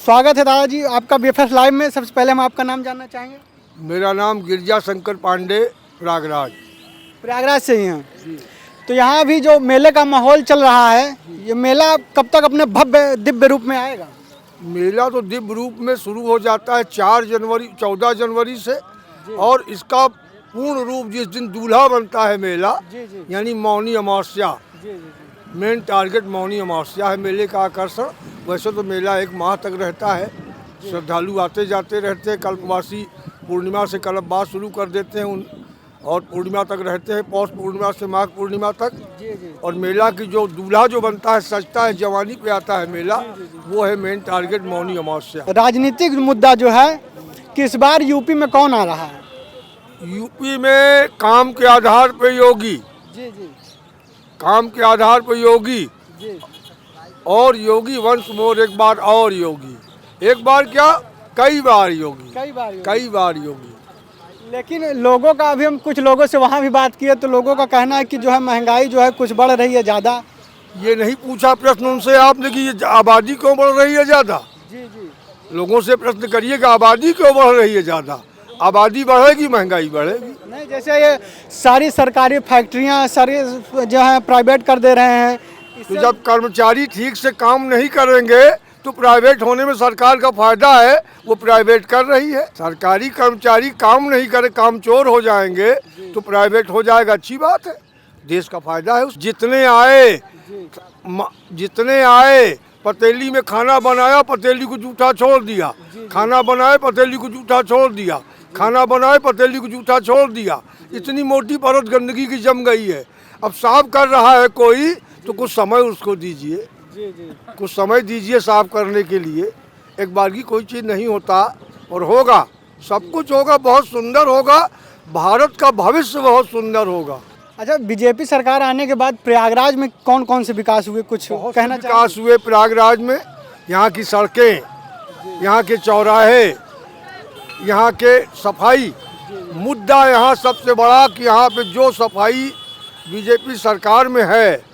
स्वागत है दादाजी आपका बीएफएस लाइव में। सबसे पहले हम आपका नाम जानना चाहेंगे। मेरा नाम गिरजा शंकर पांडे, प्रयागराज से ही हैं। तो यहाँ भी जो मेले का माहौल चल रहा है, ये मेला कब तक अपने भव्य दिव्य रूप में आएगा? मेला तो दिव्य रूप में शुरू हो जाता है 14 जनवरी से, और इसका पूर्ण रूप जिस दिन दूल्हा बनता है मेला, यानी मौनी अमावस्या, मेन टारगेट मौनी अमावस्या है मेले का आकर्षण। वैसे तो मेला 1 माह तक रहता है, श्रद्धालु आते जाते रहते हैं। कल्पवासी पूर्णिमा से कल्पवास शुरू कर देते हैं और पूर्णिमा तक रहते हैं, पौष पूर्णिमा से माघ पूर्णिमा तक। और मेला की जो दूल्हा जो बनता है, सजता है, जवानी पे आता है मेला, वो है मेन टारगेट मौनी अमावस्या। राजनीतिक मुद्दा जो है कि इस बार यूपी में कौन आ रहा है? यूपी में काम के आधार पर योगी, काम के आधार पर योगी, और योगी वंस मोर, एक बार और योगी, एक बार क्या कई बार योगी, कई बार योगी। लेकिन लोगों का, अभी हम कुछ लोगों से वहाँ भी बात किए तो लोगों का कहना है कि जो है महंगाई जो है कुछ बढ़ रही है ज़्यादा। ये नहीं पूछा प्रश्न उनसे आपने कि ये आबादी क्यों बढ़ रही है ज़्यादा? लोगों से प्रश्न करिए कि आबादी क्यों बढ़ रही है ज़्यादा। आबादी बढ़ेगी, महंगाई बढ़ेगी नहीं। जैसे ये सारी सरकारी फैक्ट्रियाँ सारी जो है प्राइवेट कर दे रहे हैं, तो जब कर्मचारी ठीक से काम नहीं करेंगे तो प्राइवेट होने में सरकार का फायदा है, वो प्राइवेट कर रही है। सरकारी कर्मचारी काम नहीं करे, काम चोर हो जाएंगे तो प्राइवेट हो जाएगा, अच्छी बात है, देश का फायदा है। जितने आए पतीली में खाना बनाया, पतीली को जूठा छोड़ दिया, खाना बनाए पतीली को जूठा छोड़ दिया, खाना बनाए पतीली को जूठा छोड़ दिया। इतनी मोटी परत गंदगी की जम गई है। अब साफ कर रहा है कोई तो कुछ समय उसको दीजिए, कुछ समय दीजिए साफ करने के लिए। एक बार की कोई चीज़ नहीं होता, और होगा, सब कुछ होगा, बहुत सुंदर होगा, भारत का भविष्य बहुत सुंदर होगा। अच्छा, बीजेपी सरकार आने के बाद प्रयागराज में कौन कौन से विकास हुए, कुछ कहना चाहिए? विकास हुए प्रयागराज में, यहाँ की सड़कें, यहाँ के चौराहे, यहाँ के सफाई। मुद्दा यहाँ सबसे बड़ा कि यहाँ पे जो सफाई बीजेपी सरकार में है,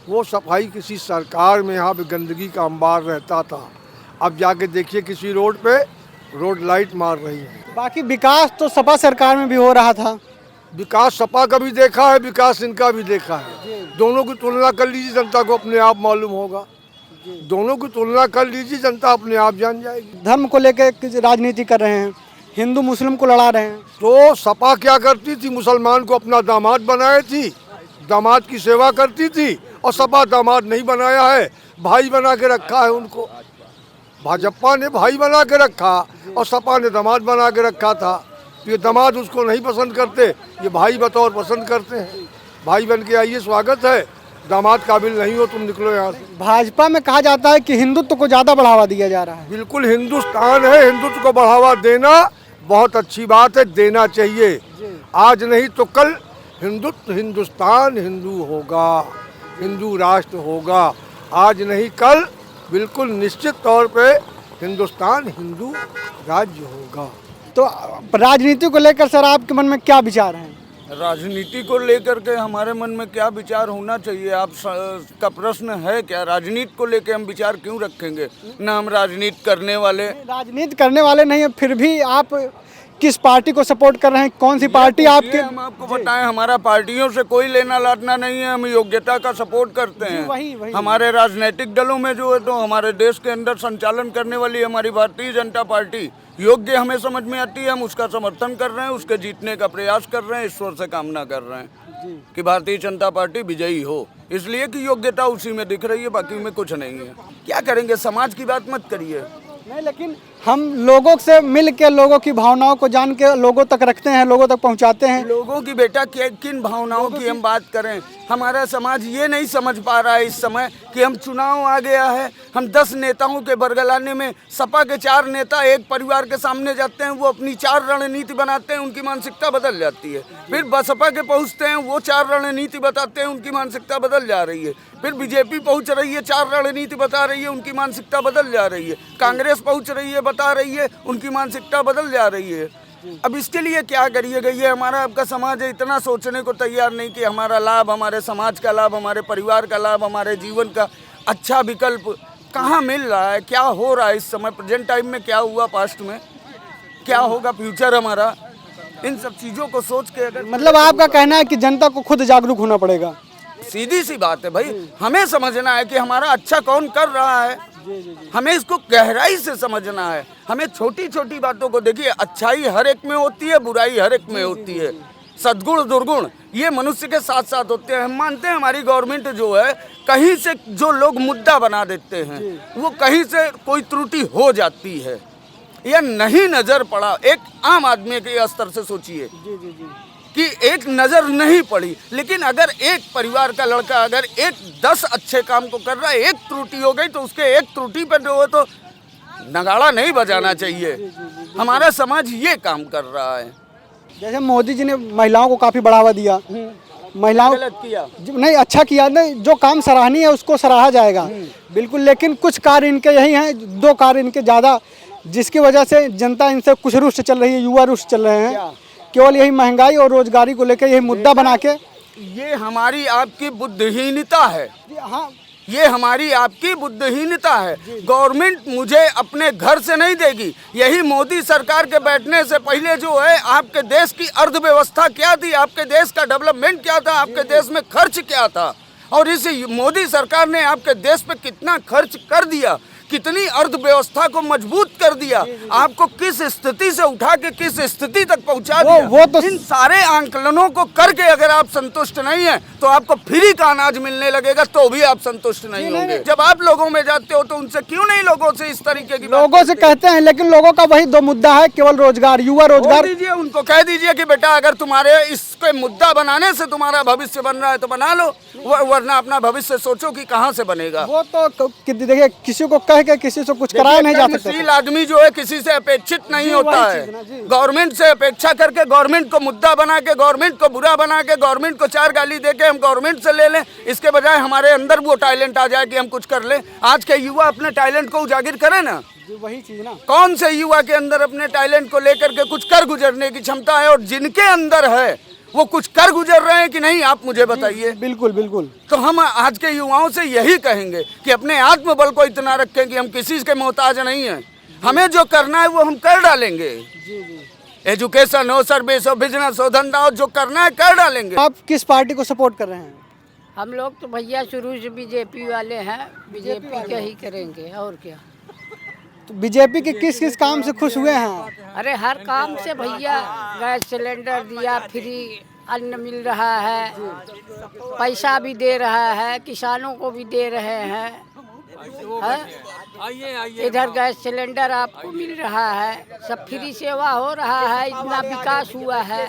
वो सफाई किसी सरकार में यहाँ पे गंदगी का अंबार रहता था। अब जाके देखिए किसी रोड पे रोड लाइट मार रही है। बाकी विकास तो सपा सरकार में भी हो रहा था। विकास सपा का भी देखा है, विकास इनका भी देखा है। दोनों की तुलना कर लीजिए, जनता को अपने आप मालूम होगा। दोनों की तुलना कर लीजिए, जनता अपने आप जान जाएगी। धर्म को लेकर राजनीति कर रहे हैं, हिंदू मुस्लिम को लड़ा रहे हैं। तो सपा क्या करती थी? मुसलमान को अपना दामाद बनाए थी, दामाद की सेवा करती थी। और सपा दामाद नहीं बनाया है, भाई बना के रखा है उनको। भाजपा ने भाई बना के रखा और सपा ने दामाद बना के रखा था। तो ये दामाद उसको नहीं पसंद करते, ये भाई बतौर पसंद करते हैं। भाई बन के आइए, स्वागत है, दामाद काबिल नहीं हो तुम, निकलो यहाँ से। भाजपा में कहा जाता है कि हिंदुत्व को ज़्यादा बढ़ावा दिया जा रहा है। बिल्कुल, हिंदुस्तान है, हिंदुत्व को बढ़ावा देना बहुत अच्छी बात है, देना चाहिए। आज नहीं तो कल हिंदुस्तान हिंदू होगा, हिंदू राष्ट्र होगा। आज नहीं कल बिल्कुल निश्चित तौर पे हिंदुस्तान हिंदू राज्य होगा। तो राजनीति को लेकर सर आपके मन में क्या विचार हैं? राजनीति को लेकर के हमारे मन में क्या विचार होना चाहिए, आप का प्रश्न है क्या? राजनीति को लेकर हम विचार क्यों रखेंगे? ना हम राजनीति करने वाले नहीं है, फिर भी आप किस पार्टी को सपोर्ट कर रहे हैं? कौन सी पार्टी आपके? हम आपको बताएं, हमारा पार्टियों से कोई लेना लाटना नहीं है, हम योग्यता का सपोर्ट करते हैं। वही। हमारे राजनीतिक दलों में जो है, तो हमारे देश के अंदर संचालन करने वाली हमारी भारतीय जनता पार्टी योग्य हमें समझ में आती है, हम उसका समर्थन कर रहे हैं, उसके जीतने का प्रयास कर रहे हैं, ईश्वर से कामना कर रहे हैं कि भारतीय जनता पार्टी विजयी हो, इसलिए कि योग्यता उसी में दिख रही है, बाकी में कुछ नहीं है। क्या करेंगे, समाज की बात मत करिए। नहीं, लेकिन हम लोगों से मिल के लोगों की भावनाओं को जान के लोगों तक रखते हैं, लोगों तक पहुंचाते हैं। लोगों की बेटा किन भावनाओं की हम बात करें? हमारा समाज ये नहीं समझ पा रहा है इस समय कि हम चुनाव आ गया है, हम 10 नेताओं के बरगलाने में सपा के 4 नेता एक परिवार के सामने जाते हैं, वो अपनी 4 रणनीति बनाते हैं, उनकी मानसिकता बदल जाती है। फिर बसपा के पहुँचते हैं, वो 4 रणनीति बताते हैं, उनकी मानसिकता बदल जा रही है। फिर बीजेपी पहुँच रही है, 4 रणनीति बता रही है, उनकी मानसिकता बदल जा रही है। कांग्रेस पहुँच रही है, बता रही है, उनकी मानसिकता बदल जा रही है। अब इसके लिए क्या करिएगा? ये हमारा आपका समाज है, इतना सोचने को तैयार नहीं कि हमारा लाभ, हमारे समाज का लाभ, हमारे परिवार का लाभ, हमारे जीवन का अच्छा विकल्प कहाँ मिल रहा है, क्या हो रहा है इस समय प्रेजेंट टाइम में, क्या हुआ पास्ट में, क्या होगा फ्यूचर हमारा, इन सब चीज़ों को सोच के अगर मतलब आपका कहना है कि जनता को खुद जागरूक होना पड़ेगा। सीधी सी बात है भाई, हमें समझना है कि हमारा अच्छा कौन कर रहा है, हमें इसको गहराई से समझना है। हमें छोटी छोटी बातों को देखिए, अच्छाई हर एक में होती है, बुराई हर एक में होती है, सद्गुण दुर्गुण ये मनुष्य के साथ साथ होते हैं। हम मानते हैं हमारी गवर्नमेंट जो है, कहीं से जो लोग मुद्दा बना देते हैं, वो कहीं से कोई त्रुटि हो जाती है, यह नहीं नजर पड़ा। एक आम आदमी के स्तर से सोचिए कि एक नजर नहीं पड़ी, लेकिन अगर एक परिवार का लड़का अगर 10 अच्छे काम को कर रहा है, एक त्रुटि हो गई तो उसके एक त्रुटि पर जो है तो नगाड़ा नहीं बजाना चाहिए। हमारा समाज ये काम कर रहा है। जैसे मोदी जी ने महिलाओं को काफ़ी बढ़ावा दिया, महिलाओं गलत किया नहीं, अच्छा किया, नहीं जो काम सराहनीय है उसको सराहा जाएगा बिल्कुल, लेकिन कुछ कार्य इनके यही हैं, 2 कार्य इनके ज़्यादा, जिसकी वजह से जनता इनसे कुछ रुष्ट चल रही है, युवा रुष्ट चल रहे हैं। केवल यही महंगाई और रोजगारी को लेकर यही मुद्दा बना के, ये हमारी आपकी बुद्धिहीनता है। हाँ ये हमारी आपकी बुद्धिहीनता है। गवर्नमेंट मुझे अपने घर से नहीं देगी। यही मोदी सरकार के बैठने से पहले जो है, आपके देश की अर्थव्यवस्था क्या थी, आपके देश का डेवलपमेंट क्या था, आपके देश में खर्च क्या था, और इस मोदी सरकार ने आपके देश पे कितना खर्च कर दिया, कितनी अर्थव्यवस्था को मजबूत कर दिया, आपको किस स्थिति से उठा के किस स्थिति तक पहुंचा दिया। वो तो इन सारे आंकलनों को करके अगर आप संतुष्ट नहीं हैं, तो आपको फ्री का अनाज मिलने लगेगा तो भी आप संतुष्ट नहीं होंगे। जब आप लोगों में जाते हो तो उनसे क्यों नहीं लोगों से इस तरीके की बात लोगों से कहते हैं, लेकिन लोगों का वही 2 मुद्दा है, केवल रोजगार, युवा रोजगार। दीजिए, उनको कह दीजिए कि बेटा अगर तुम्हारे इसके मुद्दा बनाने से तुम्हारा भविष्य बन रहा है तो बना लो, वरना अपना भविष्य सोचो कि कहाँ से बनेगा। वो तो देखिए, किसी को कह के किसी से कुछ कराया नहीं जा सकता। कर्मशील आदमी जो है किसी से अपेक्षित नहीं होता है। गवर्नमेंट से अपेक्षा करके, गवर्नमेंट को मुद्दा बना के, गवर्नमेंट को बुरा बना के, गवर्नमेंट को 4 गाली दे के हम गवर्नमेंट से ले लें, इसके बजाय हमारे अंदर वो टैलेंट आ जाए कि हम कुछ कर लें। आज के युवा अपने टैलेंट को उजागर करें ना, वही चीज ना, कौन से युवा के अंदर अपने टैलेंट को लेकर के कुछ कर गुजरने की क्षमता है, और जिनके अंदर है वो कुछ कर गुजर रहे हैं कि नहीं, आप मुझे बताइए। बिल्कुल बिल्कुल। तो हम आज के युवाओं से यही कहेंगे कि अपने आत्मबल को इतना रखें कि हम किसी के मोहताज नहीं हैं, हमें जो करना है वो हम कर डालेंगे। एजुकेशन हो, सर्विस हो, बिजनेस हो, धंधा हो, जो करना है कर डालेंगे। आप किस पार्टी को सपोर्ट कर रहे हैं? हम लोग तो भैया शुरू से बीजेपी वाले हैं, बीजेपी का ही करेंगे और क्या। तो बीजेपी के किस किस काम से खुश हुए हैं? अरे हर काम से भैया, गैस सिलेंडर दिया, फ्री अन्न मिल रहा है, पैसा भी दे रहा है, किसानों को भी दे रहे हैं, इधर गैस सिलेंडर आपको मिल रहा है, सब फ्री सेवा हो रहा है, इतना विकास हुआ है।